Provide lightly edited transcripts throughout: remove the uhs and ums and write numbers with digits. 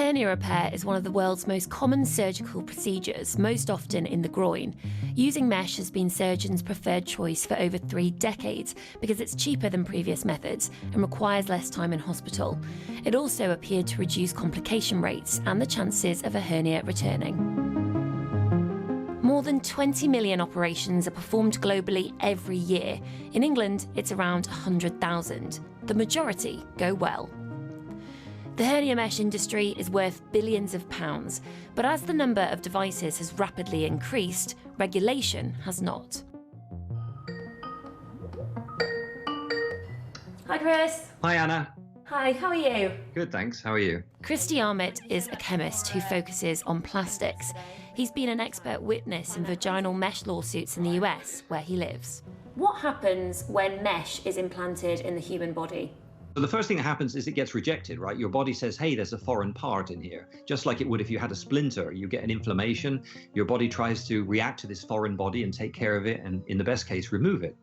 hernia repair is one of the world's most common surgical procedures, most often in the groin. Using mesh has been surgeons' preferred choice for over 3 decades because it's cheaper than previous methods and requires less time in hospital. It also appeared to reduce complication rates and the chances of a hernia returning. More than 20 million operations are performed globally every year. In England, it's around 100,000. The majority go well. The hernia mesh industry is worth billions of pounds, but as the number of devices has rapidly increased, regulation has not. Hi, Chris. Hi, Anna. Hi, how are you? Good, thanks. How are you? Christy Armitt is a chemist who focuses on plastics. He's been an expert witness in vaginal mesh lawsuits in the US, where he lives. What happens when mesh is implanted in the human body? So the first thing that happens is it gets rejected, right? Your body says, hey, there's a foreign part in here. Just like it would if you had a splinter. You get an inflammation, your body tries to react to this foreign body and take care of it, and in the best case, remove it.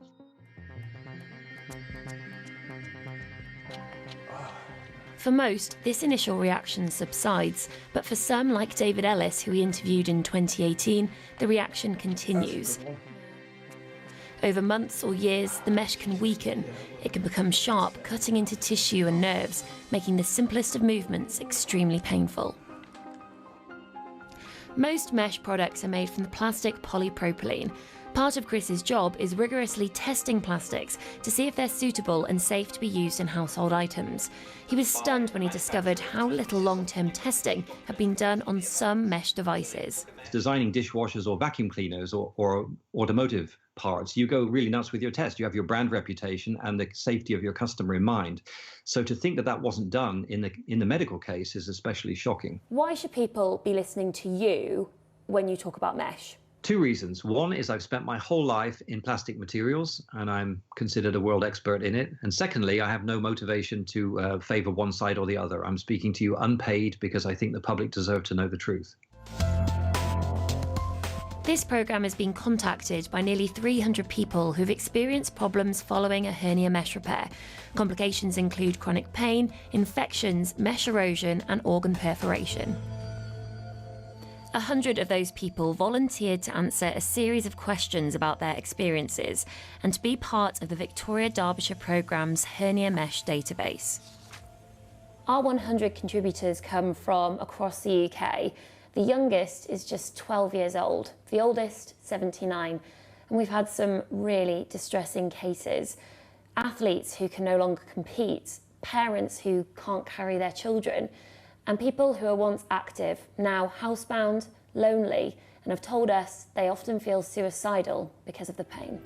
For most, this initial reaction subsides, but for some, like David Ellis, who we interviewed in 2018, the reaction continues. Over months or years, the mesh can weaken. It can become sharp, cutting into tissue and nerves, making the simplest of movements extremely painful. Most mesh products are made from the plastic polypropylene. Part of Chris's job is rigorously testing plastics to see if they're suitable and safe to be used in household items. He was stunned when he discovered how little long-term testing had been done on some mesh devices. Designing dishwashers or vacuum cleaners or automotive parts, you go really nuts with your test. You have your brand reputation and the safety of your customer in mind. So to think that that wasn't done in the medical case is especially shocking. Why should people be listening to you when you talk about mesh? 2 reasons. One is I've spent my whole life in plastic materials and I'm considered a world expert in it. And secondly, I have no motivation to favor one side or the other. I'm speaking to you unpaid because I think the public deserve to know the truth. This programme has been contacted by nearly 300 people who've experienced problems following a hernia mesh repair. Complications include chronic pain, infections, mesh erosion and organ perforation. 100 of those people volunteered to answer a series of questions about their experiences and to be part of the Victoria Derbyshire programme's hernia mesh database. Our 100 contributors come from across the UK. The youngest is just 12 years old, the oldest 79, and we've had some really distressing cases. Athletes who can no longer compete, parents who can't carry their children, and people who are once active, now housebound, lonely, and have told us they often feel suicidal because of the pain.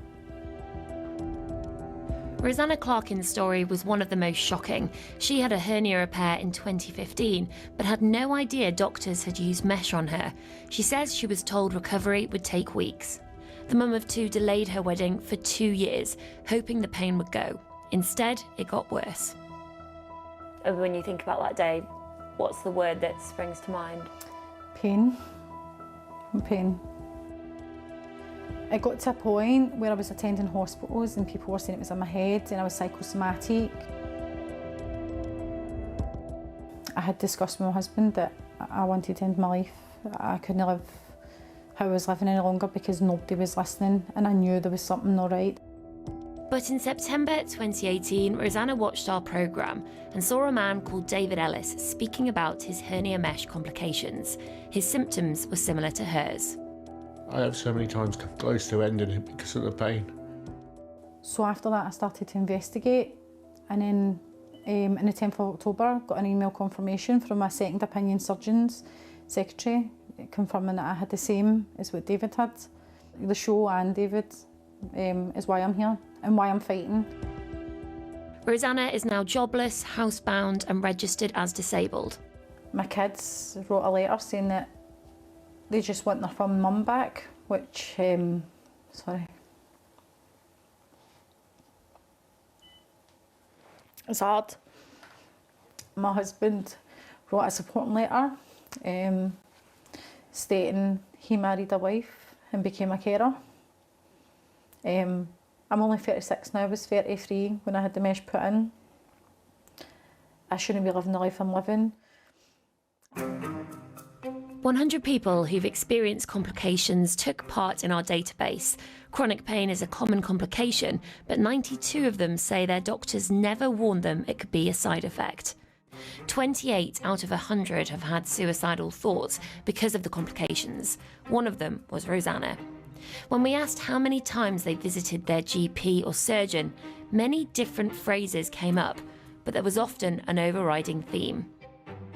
Rosanna Clarkin's story was one of the most shocking. She had a hernia repair in 2015, but had no idea doctors had used mesh on her. She says she was told recovery would take weeks. The mum of 2 delayed her wedding for 2 years, hoping the pain would go. Instead, it got worse. When you think about that day, what's the word that springs to mind? Pain. Pain. It got to a point where I was attending hospitals and people were saying it was in my head and I was psychosomatic. I had discussed with my husband that I wanted to end my life. I couldn't live how I was living any longer because nobody was listening and I knew there was something not right. But in September 2018, Rosanna watched our programme and saw a man called David Ellis speaking about his hernia mesh complications. His symptoms were similar to hers. I have so many times come close to ending it because of the pain. So after that I started to investigate and then in the 10th of October got an email confirmation from my second opinion surgeon's secretary confirming that I had the same as what David had. The show and David is why I'm here and why I'm fighting. Rosanna is now jobless, housebound and registered as disabled. My kids wrote a letter saying that they just want their fun mum back, which, sorry. It's hard. My husband wrote a supporting letter stating he married a wife and became a carer. I'm only 36 now, I was 33 when I had the mesh put in. I shouldn't be living the life I'm living. 100 people who've experienced complications took part in our database. Chronic pain is a common complication, but 92 of them say their doctors never warned them it could be a side effect. 28 out of 100 have had suicidal thoughts because of the complications. One of them was Rosanna. When we asked how many times they visited their GP or surgeon, many different phrases came up, but there was often an overriding theme.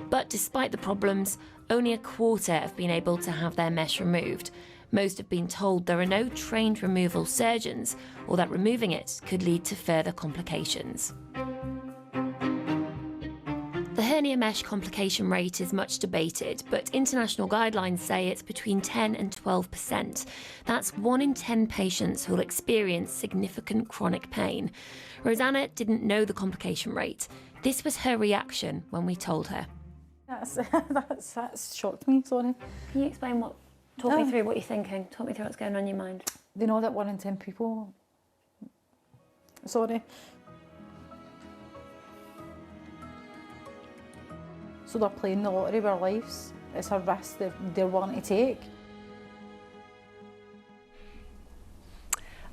But despite the problems, only a quarter have been able to have their mesh removed. Most have been told there are no trained removal surgeons, or that removing it could lead to further complications. The hernia mesh complication rate is much debated, but international guidelines say it's between 10 and 12%. That's 1 in 10 patients who will experience significant chronic pain. Rosanna didn't know the complication rate. This was her reaction when we told her. That's shocked me, sorry. Can you explain talk me through what you're thinking? Talk me through what's going on in your mind. They know that 1 in 10 people, sorry. So they're playing the lottery with their lives. It's a risk they're willing to take.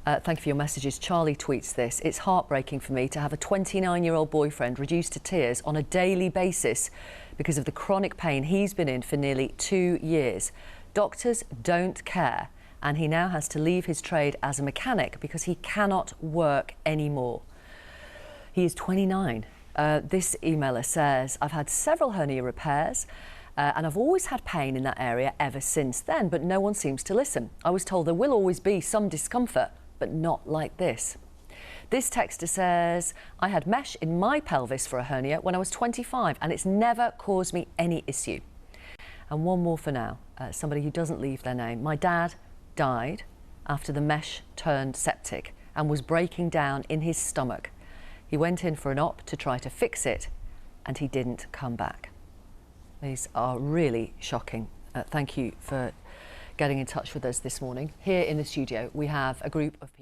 Thank you for your messages. Charlie tweets this. It's heartbreaking for me to have a 29-year-old boyfriend reduced to tears on a daily basis because of the chronic pain he's been in for nearly 2 years. Doctors don't care, and he now has to leave his trade as a mechanic because he cannot work anymore. He is 29. This emailer says, I've had several hernia repairs and I've always had pain in that area ever since then, but no one seems to listen. I was told there will always be some discomfort, but not like this. This texter says, I had mesh in my pelvis for a hernia when I was 25 and it's never caused me any issue. And one more for now, somebody who doesn't leave their name. My dad died after the mesh turned septic and was breaking down in his stomach. He went in for an op to try to fix it and he didn't come back. These are really shocking. Thank you for getting in touch with us this morning. Here in the studio, we have a group of people